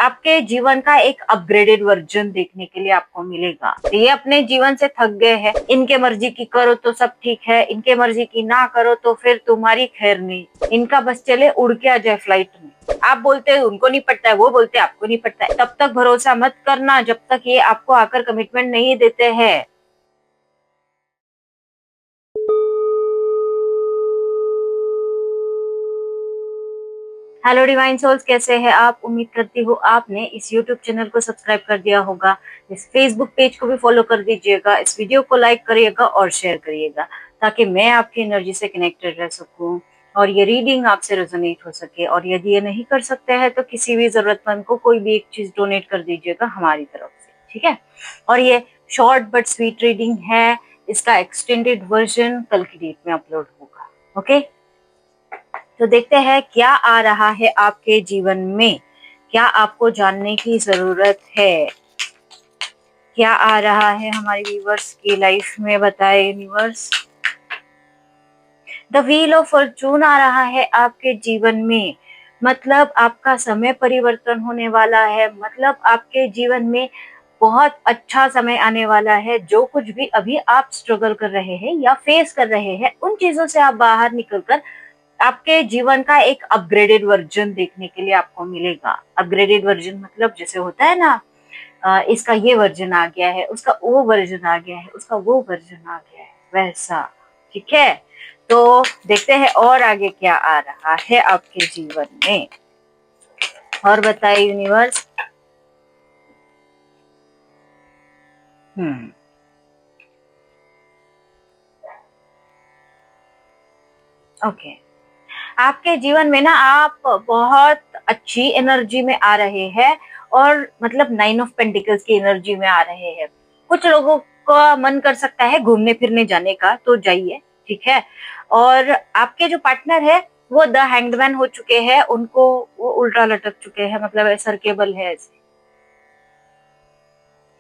आपके जीवन का एक अपग्रेडेड वर्जन देखने के लिए आपको मिलेगा। ये अपने जीवन से थक गए हैं, इनके मर्जी की करो तो सब ठीक है, इनके मर्जी की ना करो तो फिर तुम्हारी खैर नहीं। इनका बस चले उड़ के आ जाए फ्लाइट में। आप बोलते हैं उनको नहीं पड़ता है, वो बोलते हैं आपको नहीं पड़ता है। तब तक भरोसा मत करना जब तक ये आपको आकर कमिटमेंट नहीं देते हैं। हेलो डिवाइन सोल्स, कैसे हैं आप? उम्मीद करती हूँ आपने इस यूट्यूब चैनल को सब्सक्राइब कर दिया होगा। इस फेसबुक पेज को भी फॉलो कर दीजिएगा, इस वीडियो को लाइक करिएगा और शेयर करिएगा, ताकि मैं आपकी एनर्जी से कनेक्टेड रह सकूं और ये रीडिंग आपसे रेजोनेट हो सके। और यदि ये नहीं कर सकते हैं तो किसी भी जरूरतमंद को कोई भी एक चीज डोनेट कर दीजिएगा हमारी तरफ से, ठीक है? और ये शॉर्ट बट स्वीट रीडिंग है, इसका एक्सटेंडेड वर्जन कल की डेट में अपलोड होगा। ओके, तो देखते हैं क्या आ रहा है आपके जीवन में, क्या आपको जानने की जरूरत है, क्या आ रहा है हमारे व्यूवर्स की लाइफ में, बताए universe. The wheel of fortune आ रहा है आपके जीवन में, मतलब आपका समय परिवर्तन होने वाला है, मतलब आपके जीवन में बहुत अच्छा समय आने वाला है। जो कुछ भी अभी आप स्ट्रगल कर रहे हैं या फेस कर रहे हैं, उन चीजों से आप बाहर निकलकर आपके जीवन का एक अपग्रेडेड वर्जन देखने के लिए आपको मिलेगा। अपग्रेडेड वर्जन मतलब जैसे होता है ना, इसका ये वर्जन आ गया है, उसका वो वर्जन आ गया है, उसका वो वर्जन आ गया है, वैसा। ठीक है, तो देखते हैं और आगे क्या आ रहा है आपके जीवन में। और बताइए यूनिवर्स। ओके, आपके जीवन में ना आप बहुत अच्छी एनर्जी में आ रहे हैं, और मतलब 9 ऑफ पेंटिकल्स की एनर्जी में आ रहे हैं। कुछ लोगों का मन कर सकता है घूमने फिरने जाने का, तो जाइए, ठीक है। और आपके जो पार्टनर है वो द हैंग्ड हो चुके हैं, उनको वो उल्टा लटक चुके हैं, मतलब सरकेबल है ऐसे।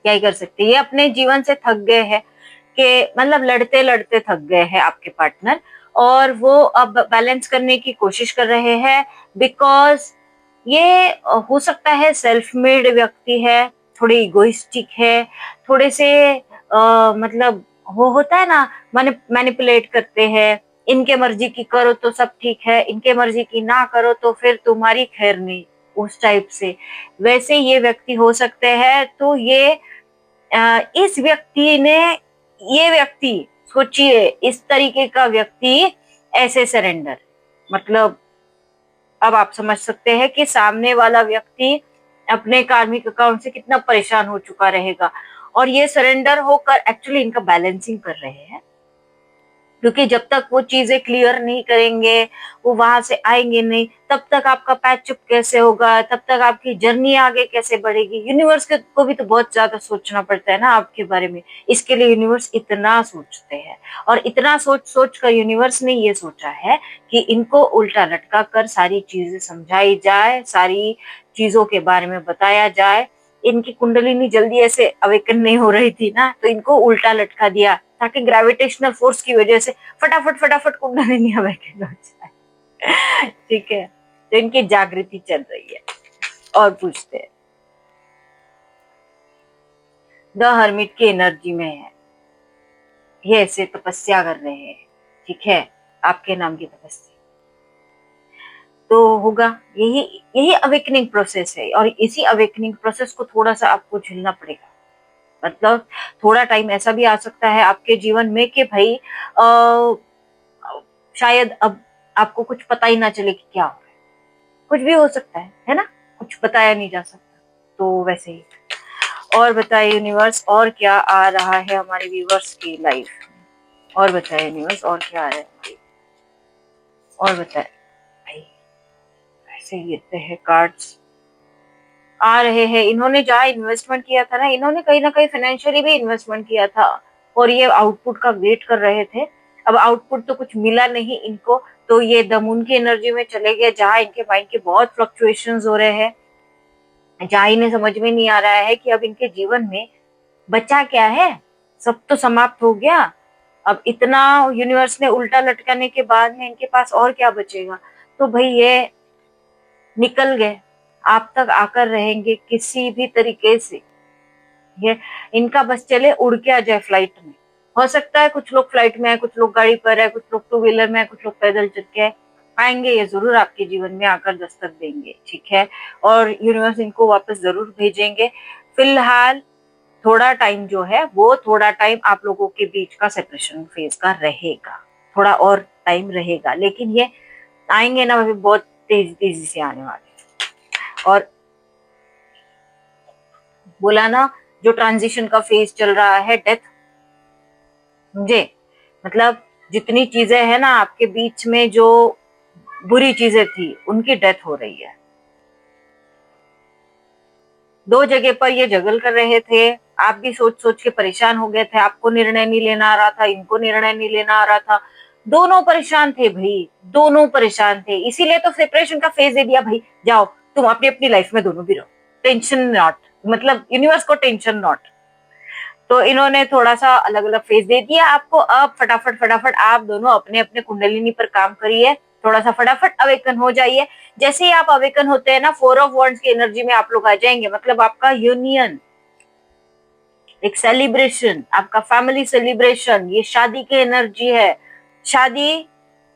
क्या ही कर सकते, ये अपने जीवन से थक गए हैं, कि मतलब लड़ते लड़ते थक गए हैं आपके पार्टनर, और वो अब बैलेंस करने की कोशिश कर रहे हैं। बिकॉज ये हो सकता है सेल्फ मेड व्यक्ति है, थोड़े इगोइस्टिक है, थोड़े से मतलब वो होता है ना, मैनिपुलेट करते हैं। इनके मर्जी की करो तो सब ठीक है, इनके मर्जी की ना करो तो फिर तुम्हारी खैर नहीं, उस टाइप से। वैसे ये व्यक्ति हो सकते हैं। तो ये इस व्यक्ति ने, ये व्यक्ति, सोचिए इस तरीके का व्यक्ति ऐसे सरेंडर, मतलब अब आप समझ सकते हैं कि सामने वाला व्यक्ति अपने कार्मिक अकाउंट से कितना परेशान हो चुका रहेगा। और ये सरेंडर होकर एक्चुअली इनका बैलेंसिंग कर रहे हैं, क्योंकि जब तक वो चीजें क्लियर नहीं करेंगे, वो वहां से आएंगे नहीं, तब तक आपका पैचअप कैसे होगा, तब तक आपकी जर्नी आगे कैसे बढ़ेगी। यूनिवर्स को भी तो बहुत ज्यादा सोचना पड़ता है ना आपके बारे में, इसके लिए यूनिवर्स इतना सोचते हैं। और इतना सोच सोच कर यूनिवर्स ने ये सोचा है कि इनको उल्टा लटका कर सारी चीजें समझाई जाए, सारी चीजों के बारे में बताया जाए। इनकी कुंडलिनी जल्दी ऐसे अवेकन नहीं हो रही थी ना, तो इनको उल्टा लटका दिया, ताकि ग्रेविटेशनल फोर्स की वजह से फटाफट फटाफट कुंडलिनी अवेकन हो जाए। ठीक है, तो इनकी जागृति चल रही है। और पूछते हैं, द हर्मिट की एनर्जी में है, ये ऐसे तपस्या कर रहे हैं, ठीक है, आपके नाम की तपस्या तो होगा। यही यही अवेकनिंग प्रोसेस है, और इसी अवेकनिंग प्रोसेस को थोड़ा सा आपको झेलना पड़ेगा। मतलब थोड़ा टाइम ऐसा भी आ सकता है आपके जीवन में कि भाई शायद अब आपको कुछ पता ही ना चले कि क्या हो रहा है। कुछ भी हो सकता है ना, कुछ बताया नहीं जा सकता। तो वैसे ही। और बताए यूनिवर्स, और क्या आ रहा है हमारे व्यूवर्स की लाइफ में? और बताए यूनिवर्स, और क्या आ रहा है? और बताए भाई। ऐसे ही गिरते हैं कार्ड्स, आ रहे हैं। इन्होंने जहाँ इन्वेस्टमेंट किया था ना कहीं फाइनेंशियली भी इन्वेस्टमेंट किया था, और ये आउटपुट का वेट कर रहे थे। अब आउटपुट तो कुछ मिला नहीं इनको, तो ये द मून की एनर्जी में चले गए, जहाँ इनके माइंड के बहुत फ्लक्चुएशंस हो रहे हैं, जहाँ इन्हें समझ में नहीं आ रहा है कि अब इनके जीवन में बचा क्या है। सब तो समाप्त हो गया, अब इतना यूनिवर्स ने उल्टा लटकाने के बाद में इनके पास और क्या बचेगा। तो भाई ये निकल गए, आप तक आकर रहेंगे किसी भी तरीके से। ये इनका बस चले उड़ के आ जाए फ्लाइट में। हो सकता है कुछ लोग फ्लाइट में है, कुछ लोग गाड़ी पर है, कुछ लोग टू व्हीलर में है, कुछ लोग पैदल चल के है, आएंगे ये जरूर आपके जीवन में आकर दस्तक देंगे, ठीक है। और यूनिवर्स इनको वापस जरूर भेजेंगे। फिलहाल थोड़ा टाइम जो है वो थोड़ा टाइम आप लोगों के बीच का सेपरेशन फेज का रहेगा, थोड़ा और टाइम रहेगा, लेकिन ये आएंगे ना अभी बहुत तेजी तेजी से आने वाले। और बोला ना जो ट्रांजिशन का फेज चल रहा है, डेथ, मुझे मतलब जितनी चीजें हैं ना आपके बीच में जो बुरी चीजें थी उनकी डेथ हो रही है। दो जगह पर ये जगल कर रहे थे, आप भी सोच सोच के परेशान हो गए थे, आपको निर्णय नहीं लेना आ रहा था, इनको निर्णय नहीं लेना आ रहा था, दोनों परेशान थे भाई, दोनों परेशान थे। इसीलिए तो सेपरेशन का फेज दे दिया भाई, जाओ तुम अपनी अपनी लाइफ में दोनों भी रहो, टेंशन नॉट, मतलब यूनिवर्स को टेंशन नॉट। तो इन्होंने थोड़ा सा अलग अलग फेज दे दिया आपको। अब फटाफट फटाफट आप दोनों अपने अपने कुंडलिनी पर काम करिए, थोड़ा सा फटाफट अवेकन हो जाइए। जैसे ही आप अवेकन होते हैं ना, 4 ऑफ वॉन्ड्स की एनर्जी में आप लोग आ जाएंगे, मतलब आपका यूनियन, एक सेलिब्रेशन, आपका फैमिली सेलिब्रेशन, ये शादी की एनर्जी है। शादी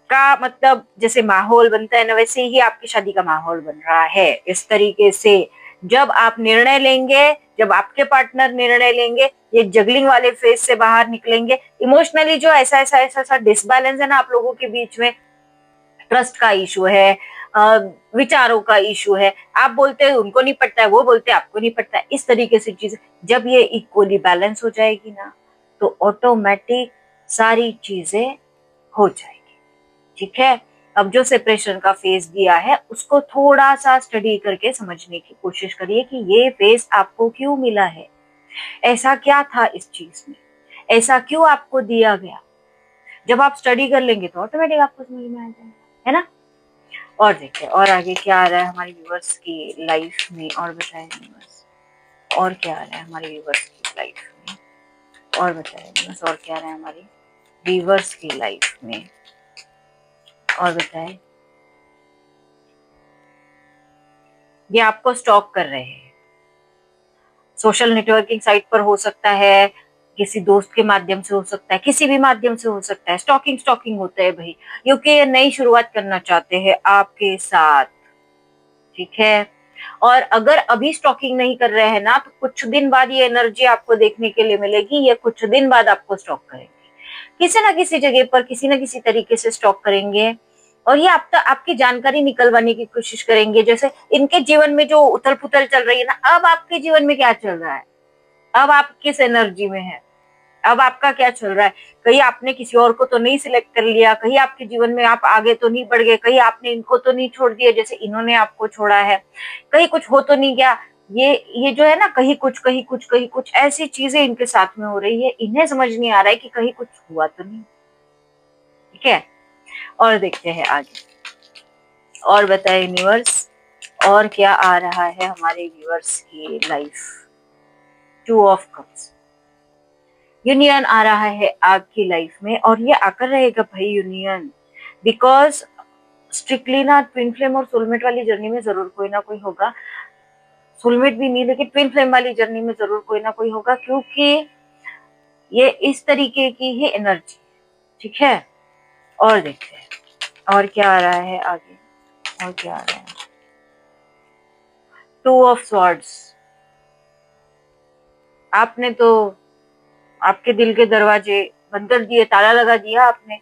का मतलब जैसे माहौल बनता है ना, वैसे ही आपकी शादी का माहौल बन रहा है। इस तरीके से जब आप निर्णय लेंगे, जब आपके पार्टनर निर्णय लेंगे, ये जगलिंग वाले फेज से बाहर निकलेंगे। इमोशनली जो ऐसा ऐसा ऐसा ऐसा डिसबैलेंस है ना आप लोगों के बीच में, ट्रस्ट का इशू है, विचारों का इशू है, आप बोलते हैं उनको नहीं पड़ता है, वो बोलते हैं आपको नहीं पड़ता है, इस तरीके से चीजें जब ये इक्वली बैलेंस हो जाएगी ना, तो ऑटोमेटिक सारी चीजें हो जाएगी, ठीक है। अब जो सेपरेशन का फेज दिया है उसको थोड़ा सा स्टडी करके समझने की कोशिश करिए कि ये फेज आपको क्यों मिला है, ऐसा क्या था इस चीज में, ऐसा क्यों आपको दिया गया। जब आप स्टडी कर लेंगे तो ऑटोमेटिक आपको समझ में आ जाएगा, है ना। और देखिए और आगे क्या आ रहा है हमारे व्यूवर्स की लाइफ में, और बताएं व्यूवर्स और क्या आ रहा है हमारे व्यूवर्स की लाइफ में, और बताएं व्यूवर्स और क्या आ रहा है हमारी व्यूवर्स की लाइफ में, और बताएं। ये आपको स्टॉक कर रहे हैं, सोशल नेटवर्किंग साइट पर हो सकता है, किसी दोस्त के माध्यम से हो सकता है, किसी भी माध्यम से हो सकता है, स्टॉकिंग स्टॉकिंग होता है भाई, क्योंकि ये नई शुरुआत करना चाहते हैं आपके साथ, ठीक है। और अगर अभी स्टॉकिंग नहीं कर रहे हैं ना, तो कुछ दिन बाद ये एनर्जी आपको देखने के लिए मिलेगी, ये कुछ दिन बाद आपको स्टॉक करेंगे, किसी ना किसी जगह पर किसी ना किसी तरीके से स्टॉक करेंगे। और ये आप आपकी जानकारी निकलवाने की कोशिश करेंगे, जैसे इनके जीवन में जो उथल पुथल चल रही है ना, अब आपके जीवन में क्या चल रहा है, अब आप किस एनर्जी में है, अब आपका क्या चल रहा है। कहीं आपने किसी और को तो नहीं सिलेक्ट कर लिया, कहीं आपके जीवन में आप आगे तो नहीं बढ़ गए, कहीं आपने इनको तो नहीं छोड़ दिया जैसे इन्होंने आपको छोड़ा है, कहीं कुछ हो तो नहीं गया। ये जो है ना, कहीं कुछ कहीं कुछ कहीं कुछ, ऐसी चीजें इनके साथ में हो रही है, इन्हें समझ नहीं आ रहा है कि कहीं कुछ हुआ तो नहीं, ठीक है। और देखते हैं आगे, और बताए यूनिवर्स और क्या आ रहा है हमारे व्यूअर्स की लाइफ। 2 ऑफ कप्स, यूनियन आ रहा है आपकी लाइफ में, और ये आकर रहेगा भाई यूनियन, बिकॉज स्ट्रिक्टली ना ट्विन फ्लेम और सोलमेट वाली जर्नी में जरूर कोई ना कोई होगा, सोलमेट भी नहीं लेकिन ट्विन फ्लेम वाली जर्नी में जरूर कोई ना कोई होगा, क्योंकि ये इस तरीके की ही एनर्जी, ठीक है। और देखते हैं और क्या आ रहा है आगे, और क्या आ रहा है। 2 ऑफ स्वॉर्ड्स, आपने तो आपके दिल के दरवाजे बंद कर दिए, ताला लगा दिया आपने,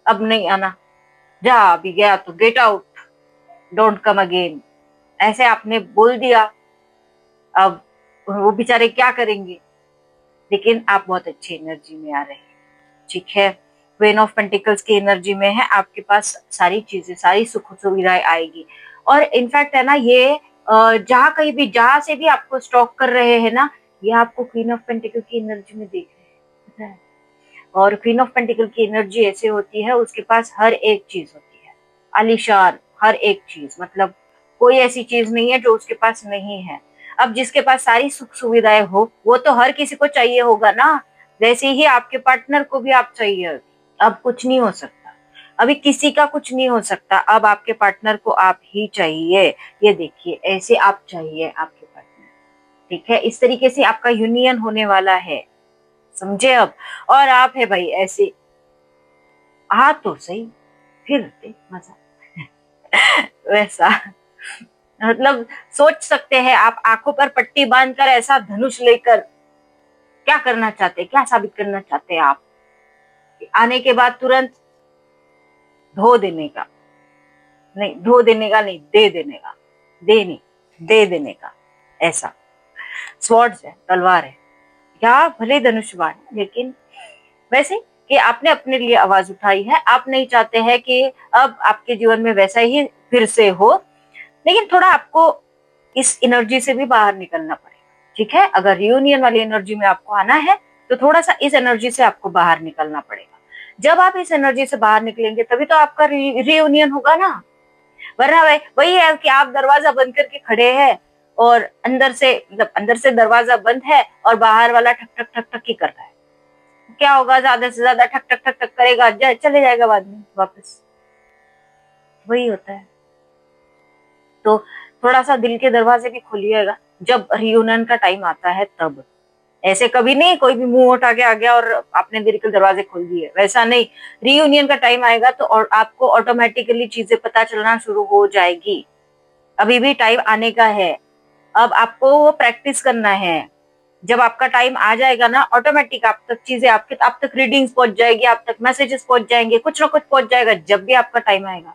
अब नहीं आना, जा अभी गया तो get out, don't come again, ऐसे आपने बोल दिया। अब वो बेचारे क्या करेंगे, लेकिन आप बहुत अच्छी एनर्जी में आ रहे हैं, ठीक है। क्वीन ऑफ पेंटिकल्स की एनर्जी में है, आपके पास सारी चीजें सारी सुख सुविधाएं आएगी। और इनफैक्ट है ना, ये जहां कहीं भी जहां से भी आपको स्टॉक कर रहे हैं ना, ये आपको क्वीन ऑफ पेंटिकल की एनर्जी में देख रहे हैं, पता है। और क्वीन ऑफ पेंटिकल की एनर्जी ऐसे होती है, उसके पास हर एक चीज होती है, आलीशान हर एक चीज, मतलब कोई ऐसी चीज नहीं है जो उसके पास नहीं है। अब जिसके पास सारी सुख सुविधाएं हो वो तो हर किसी को चाहिए होगा ना, वैसे ही आपके पार्टनर को भी आप चाहिए, अब कुछ नहीं हो सकता। अभी किसी का कुछ नहीं हो सकता, अब आपके पार्टनर को आप ही चाहिए। ये देखिए, ऐसे आप चाहिए आपके पार्टनर, ठीक है, इस तरीके से आपका यूनियन होने वाला है, समझे अब। और आप है भाई ऐसे, हाँ तो सही, फिर दे मजा वैसा, मतलब सोच सकते हैं आप, आंखों पर पट्टी बांधकर ऐसा धनुष लेकर क्या करना चाहते हैं, क्या साबित करना चाहते हैं आप? आने के बाद तुरंत धो देने का, नहीं धो देने का नहीं, दे देने का, दे नहीं, दे देने का, ऐसा। स्वॉर्ड्स है, तलवार है, या भले धनुष बाण, लेकिन वैसे कि आपने अपने लिए आवाज उठाई है, आप नहीं चाहते हैं कि अब आपके जीवन में वैसा ही फिर से हो, लेकिन थोड़ा आपको इस एनर्जी से भी बाहर निकलना पड़ेगा, ठीक है। अगर रियूनियन वाली एनर्जी में आपको आना है तो थोड़ा सा इस एनर्जी से आपको बाहर निकलना पड़ेगा। जब आप इस एनर्जी से बाहर निकलेंगे तभी तो आपका रियूनियन होगा ना, वरना वही है कि आप दरवाजा बंद करके खड़े हैं और अंदर से, मतलब अंदर से दरवाजा बंद है और बाहर वाला ठक ठक ठक ठक ही कर रहा है। क्या होगा, ज्यादा से ज्यादा ठक ठक ठक ठक करेगा, चले जाएगा बाद में वापस, वही होता है। तो थोड़ा सा दिल के दरवाजे भी खोलिएगा जब रियूनियन का टाइम आता है तब। ऐसे कभी नहीं कोई भी मुंह उठा के आ गया और आपने दिल के दरवाजे खोल दिए, वैसा नहीं। रियूनियन का टाइम आएगा तो और आपको ऑटोमेटिकली चीजें पता चलना शुरू हो जाएगी। अभी भी टाइम आने का है, अब आपको वो प्रैक्टिस करना है। जब आपका टाइम आ जाएगा ना, ऑटोमेटिक आप तक चीजें, आपके आप तक रीडिंग्स पहुंच जाएगी, आप तक मैसेजेस पहुंच जाएंगे, कुछ ना कुछ पहुंच जाएगा। जब भी आपका टाइम आएगा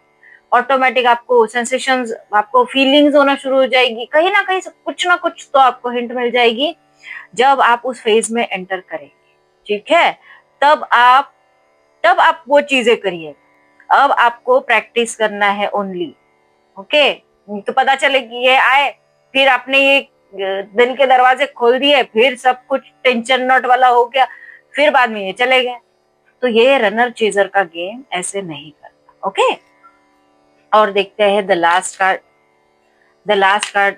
ऑटोमेटिक आपको सेंसेशंस, आपको फीलिंग्स होना शुरू हो जाएगी, कहीं ना कहीं कुछ ना कुछ तो आपको हिंट मिल जाएगी जब आप उस फेज में एंटर करेंगे, ठीक है। तब आप वो चीजें करिए। अब आपको प्रैक्टिस करना है ओनली, ओके। तो पता चले कि ये आए, फिर आपने ये दिल के दरवाजे खोल दिए, फिर सब कुछ टेंशन नॉट वाला हो गया, फिर बाद में ये चले गए। तो ये रनर चेजर का गेम ऐसे नहीं करता, ओके। और देखते हैं the last card. The last card,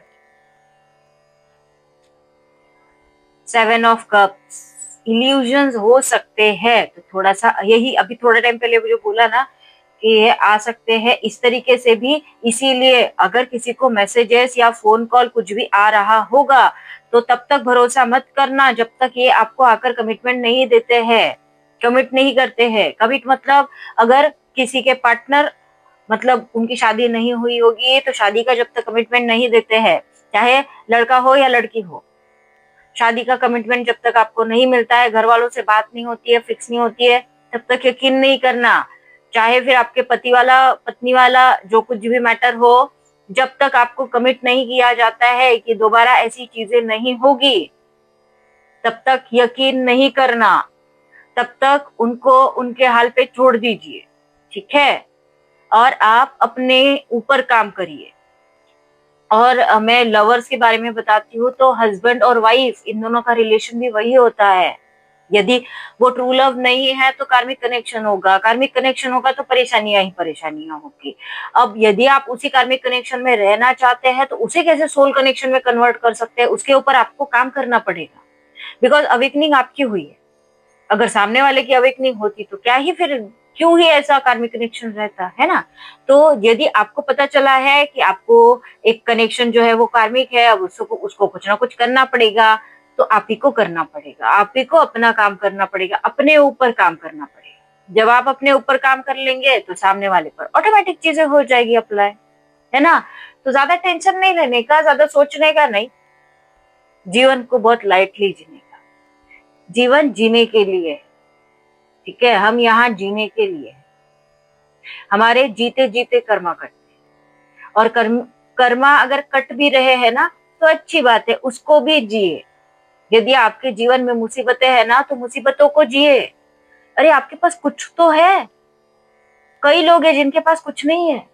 7 of cups. Illusions हो सकते हैं, तो थोड़ा सा यही अभी थोड़ा टाइम पहले जो बोला ना कि ये आ सकते हैं इस तरीके से भी। इसीलिए अगर किसी को मैसेजेस या फोन कॉल कुछ भी आ रहा होगा तो तब तक भरोसा मत करना जब तक ये आपको आकर कमिटमेंट नहीं देते हैं, कमिट नहीं करते हैं। कमिट मतलब अगर किसी के पार्टनर, मतलब उनकी शादी नहीं हुई होगी तो शादी का जब तक कमिटमेंट नहीं देते हैं, चाहे लड़का हो या लड़की हो, शादी का कमिटमेंट जब तक आपको नहीं मिलता है, घर वालों से बात नहीं होती है, फिक्स नहीं होती है, तब तक यकीन नहीं करना। चाहे फिर आपके पति वाला पत्नी वाला जो कुछ भी मैटर हो, जब तक आपको कमिट नहीं किया जाता है कि दोबारा ऐसी चीजें नहीं होगी, तब तक यकीन नहीं करना, तब तक उनको उनके हाल पे छोड़ दीजिए, ठीक है। और आप अपने ऊपर काम करिए। और मैं लवर्स के बारे में बताती हूँ तो हस्बैंड और वाइफ इन दोनों का रिलेशन भी वही होता है। यदि वो ट्रू लव नहीं है तो कार्मिक कनेक्शन होगा, कार्मिक कनेक्शन होगा तो परेशानियां ही परेशानियां होगी। अब यदि आप उसी कार्मिक कनेक्शन में रहना चाहते हैं तो उसे कैसे सोल कनेक्शन में कन्वर्ट कर सकते हैं, उसके ऊपर आपको काम करना पड़ेगा। बिकॉज अवेकनिंग आपकी हुई है, अगर सामने वाले की अवेकनिंग होती तो क्या ही फिर, क्यों ही ऐसा कार्मिक कनेक्शन रहता है ना। तो यदि आपको पता चला है कि आपको एक कनेक्शन जो है वो कार्मिक है, अब उसको कुछ ना कुछ करना पड़ेगा, तो आप ही को करना पड़ेगा, आप ही को अपना काम करना पड़ेगा, अपने ऊपर काम करना पड़ेगा। जब आप अपने ऊपर काम कर लेंगे तो सामने वाले पर ऑटोमेटिक चीजें हो जाएगी अप्लाई, है ना। तो ज्यादा टेंशन नहीं लेने का, ज्यादा सोचने का नहीं, जीवन को बहुत लाइटली जीने का। जीवन जीने के लिए, ठीक है, हम यहाँ जीने के लिए, हमारे जीते जीते कर्मा कटते हैं। और कर्मा अगर कट भी रहे हैं ना तो अच्छी बात है, उसको भी जिए। यदि आपके जीवन में मुसीबतें हैं ना तो मुसीबतों को जिए। अरे आपके पास कुछ तो है, कई लोग हैं जिनके पास कुछ नहीं है।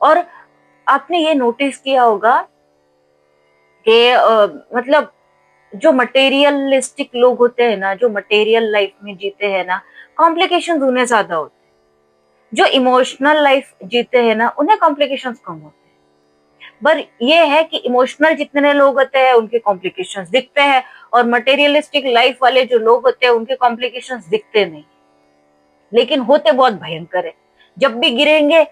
और आपने ये नोटिस किया होगा कि मतलब जो मटेरियलिस्टिक लोग होते हैं ना, जो मटेरियल लाइफ में जीते हैं ना, कॉम्प्लिकेशंस उन्हें ज्यादा होते हैं। जो इमोशनल लाइफ जीते हैं ना उन्हें कॉम्प्लिकेशंस कम होते हैं। पर ये है कि इमोशनल जितने लोग होते हैं उनके कॉम्प्लिकेशंस दिखते हैं, और मटेरियलिस्टिक लाइफ वाले जो लोग होते हैं उनके कॉम्प्लिकेशंस दिखते नहीं। लेकिन होते बहुत भयंकर है। जब भी गिरेंगे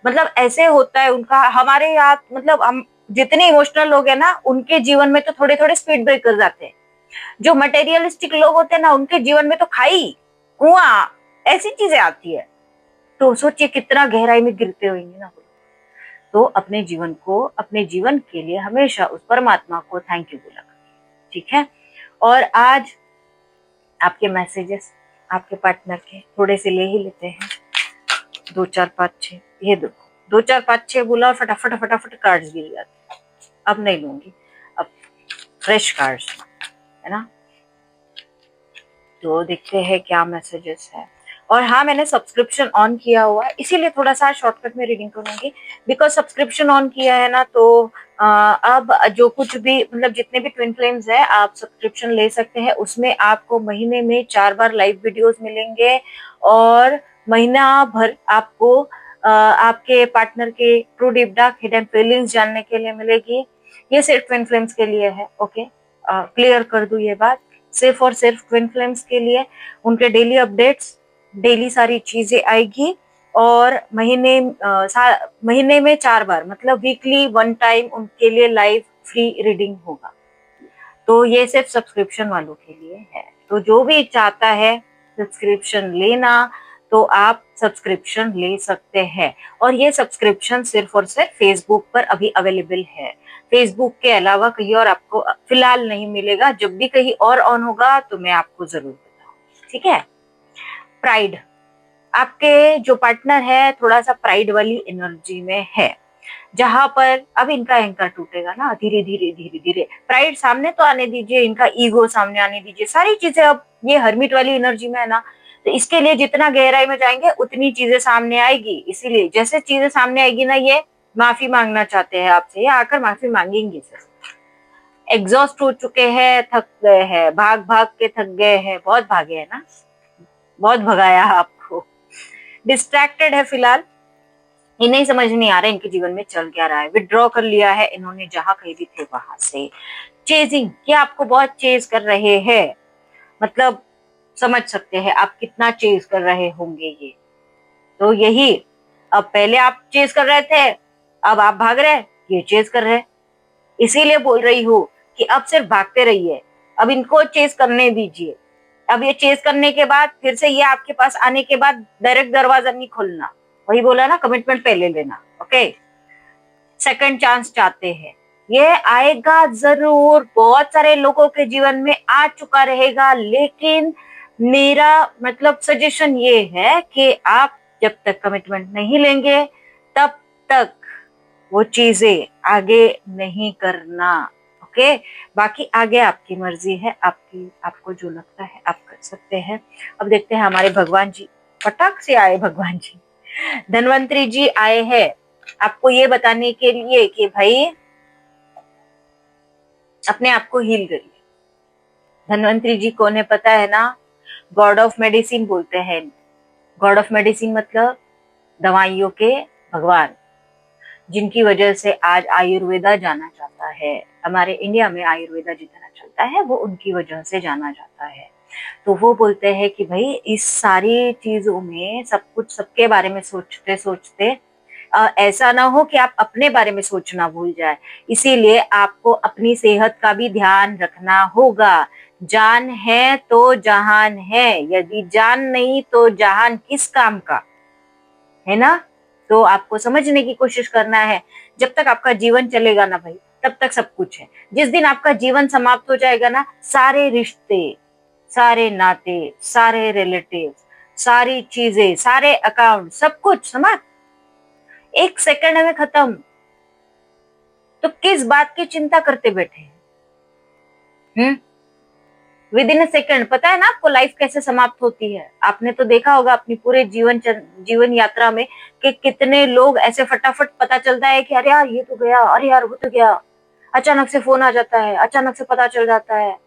मतलब ऐसे होता है उनका, हमारे यहाँ मतलब हम जितने इमोशनल लोग हैं ना उनके जीवन में तो थोड़े थोड़े स्पीड ब्रेकर आते हैं। जो मटेरियलिस्टिक लोग होते हैं ना उनके जीवन में तो खाई, कुआं, ऐसी चीजें आती है। तो सोचिए कितना गहराई में गिरते होंगे ना। तो अपने जीवन को, अपने जीवन के लिए हमेशा उस परमात्मा को थैंक यू बोला करिए, ठीक है। और आज आपके मैसेजेस आपके पार्टनर के थोड़े से ले ही लेते हैं। 2 4 5 6, ये देखो 2 4 5 6 बोला और फटाफट फटाफट कार्ड्स गिर जाते। अब नहीं लूंगी, अब फ्रेश कार्ड्स है ना। तो देखते हैं क्या मैसेजेस है। और हाँ, मैंने सब्सक्रिप्शन ऑन किया हुआ है, इसीलिए थोड़ा सा शॉर्टकट में रीडिंग करूंगी। बिकॉज सब्सक्रिप्शन ऑन किया है ना, तो अब जो कुछ भी मतलब जितने भी ट्विन फ्लेम्स है आप सब्सक्रिप्शन ले सकते हैं। उसमें आपको महीने में 4 बार लाइव वीडियोस मिलेंगे और महीना भर आपको आपके पार्टनर के true deep dark hidden feelings जानने के लिए मिलेगी। ये सिर्फ ट्विन फ्लेम्स के लिए है, ओके। क्लियर कर दूं ये बात, सिर्फ और सिर्फ ट्विन फ्लेम्स के लिए। उनके डेली अपडेट्स, डेली सारी चीजें आएगी और महीने में 4 बार मतलब वीकली 1 टाइम उनके लिए लाइव फ्री रीडिंग होगा। तो ये सिर्फ सब्सक्रिप्शन वालों के लिए है। तो जो भी चाहता है सब्सक्रिप्शन लेना तो आप सब्सक्रिप्शन ले सकते हैं। और ये सब्सक्रिप्शन सिर्फ और सिर्फ फेसबुक पर अभी अवेलेबल है। फेसबुक के अलावा कहीं और आपको फिलहाल नहीं मिलेगा। जब भी कहीं और ऑन होगा तो मैं आपको जरूर बताऊंगी, ठीक है। प्राइड, आपके जो पार्टनर है थोड़ा सा प्राइड वाली एनर्जी में है, जहां पर अब इनका एंकर टूटेगा ना धीरे धीरे धीरे धीरे। प्राइड सामने तो आने दीजिए, इनका ईगो सामने आने दीजिए, सारी चीजें। अब ये हर्मिट वाली एनर्जी में है ना, तो इसके लिए जितना गहराई में जाएंगे उतनी चीजें सामने आएगी। इसीलिए जैसे चीजें सामने आएगी ना, ये माफी मांगना चाहते हैं आपसे, ये आकर माफी मांगेंगे सर। एग्जॉस्ट हो चुके हैं, थक गए हैं, भाग भाग के थक गए हैं, बहुत भागे हैं ना, बहुत भगाया आपको। डिस्ट्रैक्टेड है फिलहाल, इन्हें समझ नहीं आ रहा है इनके जीवन में चल क्या रहा है। विड्रॉ कर लिया है इन्होंने जहां कहीं भी थे वहां से। चेजिंग, ये आपको बहुत चेज कर रहे हैं, मतलब समझ सकते हैं आप कितना चेज कर रहे होंगे ये। तो यही, अब पहले आप चेज कर रहे थे, अब आप भाग रहे, ये चेज कर रहे। इसीलिए बोल रही हूँ कि अब सिर्फ भागते रहिए, अब इनको चेज करने दीजिए। अब ये चेज करने के बाद फिर से ये आपके पास आने के बाद डायरेक्ट दरवाजा नहीं खोलना, वही बोला ना, कमिटमेंट पहले लेना, ओके। सेकंड चांस चाहते हैं, ये आएगा जरूर, बहुत सारे लोगों के जीवन में आ चुका रहेगा। लेकिन मेरा मतलब सजेशन ये है कि आप जब तक कमिटमेंट नहीं लेंगे तब तक वो चीजें आगे नहीं करना, ओके। बाकी आगे आपकी मर्जी है, आपको जो लगता है आप कर सकते हैं। अब देखते हैं हमारे भगवान जी, फटाक से आए भगवान जी, धनवंतरी जी आए हैं आपको ये बताने के लिए कि भाई अपने आप को हील करिए। धनवंतरी जी कौन है पता है ना, गॉड ऑफ मेडिसिन बोलते हैं। गॉड ऑफ मेडिसिन मतलब दवाइयों के भगवान, जिनकी वजह से आज आयुर्वेदा जाना जाता है। हमारे इंडिया में आयुर्वेदा जितना चलता है वो उनकी वजह से जाना जाता है। तो वो बोलते हैं कि भाई इस सारी चीजों में सब कुछ सबके बारे में सोचते सोचते ऐसा ना हो कि आप अपने बारे में सोचना भूल जाए। इसीलिए आपको अपनी सेहत का भी ध्यान रखना होगा। जान है तो जहान है, यदि जान नहीं तो जहान किस काम का, है ना। तो आपको समझने की कोशिश करना है। जब तक आपका जीवन चलेगा ना भाई, तब तक सब कुछ है। जिस दिन आपका जीवन समाप्त हो जाएगा ना, सारे रिश्ते, सारे नाते, सारे रिलेटिव, सारी चीजें, सारे अकाउंट, सब कुछ समाप्त, 1 सेकंड में खत्म। तो किस बात की चिंता करते बैठे हैं? विद इन अ सेकंड, पता है ना आपको लाइफ कैसे समाप्त होती है? आपने तो देखा होगा अपनी पूरे जीवन यात्रा में कि कितने लोग ऐसे फटाफट पता चलता है कि अरे यार ये तो गया, अरे यार वो तो गया, अचानक से फोन आ जाता है, अचानक से पता चल जाता है,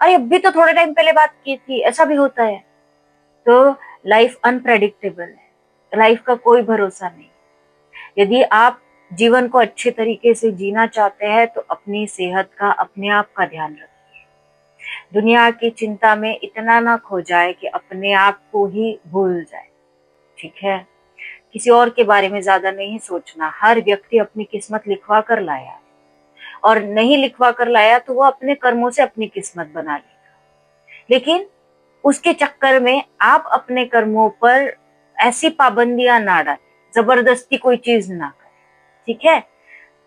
अरे अभी तो थोड़े टाइम पहले बात की थी, ऐसा भी होता है। तो लाइफ अनप्रेडिक्टेबल है, लाइफ का कोई भरोसा नहीं। यदि आप जीवन को अच्छे तरीके से जीना चाहते हैं तो अपनी सेहत का, अपने आप का ध्यान रखिए। दुनिया की चिंता में इतना ना खो जाए कि अपने आप को ही भूल जाए। ठीक है, किसी और के बारे में ज्यादा नहीं सोचना। हर व्यक्ति अपनी किस्मत लिखवा कर लाया है, और नहीं लिखवा कर लाया तो वो अपने कर्मों से अपनी किस्मत बना लेगा। लेकिन उसके चक्कर में आप अपने कर्मों पर ऐसी पाबंदियां ना डालें, जबरदस्ती कोई चीज ना करें। ठीक है,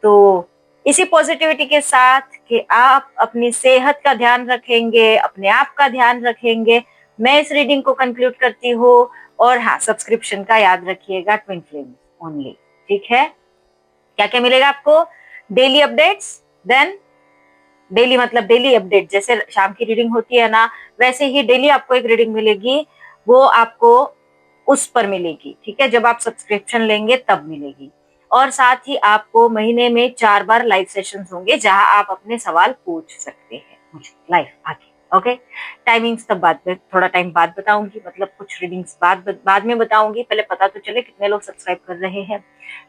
तो इसी पॉजिटिविटी के साथ कि आप अपनी सेहत का ध्यान रखेंगे, अपने आप का ध्यान रखेंगे, मैं इस रीडिंग को कंक्लूड करती हूँ। और हाँ, सब्सक्रिप्शन का याद रखिएगा, ट्विन फ्लेम्स ओनली। ठीक है, क्या क्या मिलेगा आपको? डेली अपडेट्स, देन डेली मतलब डेली अपडेट, जैसे शाम की रीडिंग होती है ना, वैसे ही डेली आपको एक रीडिंग मिलेगी, वो आपको उस पर मिलेगी। ठीक है, जब आप सब्सक्रिप्शन लेंगे तब मिलेगी। और साथ ही आपको महीने में 4 बार लाइव सेशंस होंगे, जहां आप अपने सवाल पूछ सकते हैं मुझे लाइव आके। ओके, टाइमिंग्स तब बाद में, थोड़ा टाइम बाद बताऊंगी, मतलब कुछ रीडिंग्स बाद में बताऊंगी, पहले पता तो चले कितने लोग सब्सक्राइब कर रहे हैं,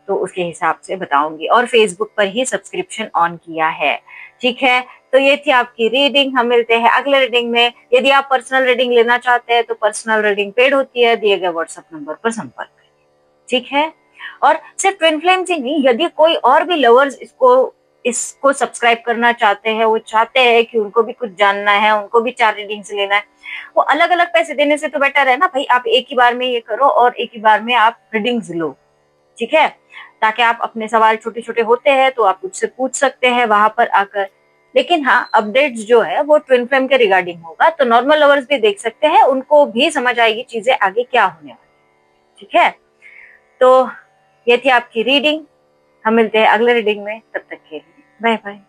तो उसके हिसाब से बताऊंगी। और फेसबुक पर ही सब्सक्रिप्शन ऑन किया है। ठीक है, तो ये थी आपकी रीडिंग। हम मिलते हैं अगले रीडिंग में। यदि आप पर्सनल रीडिंग लेना चाहते हैं तो पर्सनल रीडिंग पेड होती है, दिए गए व्हाट्सएप नंबर पर संपर्क करें। ठीक है, और सिर्फ ट्विन फ्लेम्स ही नहीं, यदि कोई और भी लवर्स इसको सब्सक्राइब करना चाहते हैं, वो चाहते हैं कि उनको भी कुछ जानना है, उनको भी 4 रीडिंग्स लेना है, वो अलग अलग पैसे देने से तो बेटर है ना भाई, आप एक ही बार में ये करो और एक ही बार में आप रीडिंग्स लो। ठीक है, ताकि आप अपने सवाल छोटे छोटे होते हैं तो आप मुझसे पूछ सकते हैं वहां पर आकर। लेकिन हाँ, अपडेट्स जो है वो ट्विन फ्लेम के रिगार्डिंग होगा, तो नॉर्मल लवर्स भी देख सकते हैं, उनको भी समझ आएगी चीजें आगे क्या होने वाली। ठीक है, तो ये थी आपकी रीडिंग। हम मिलते हैं अगले रीडिंग में, तब तक के लिए बाय बाय।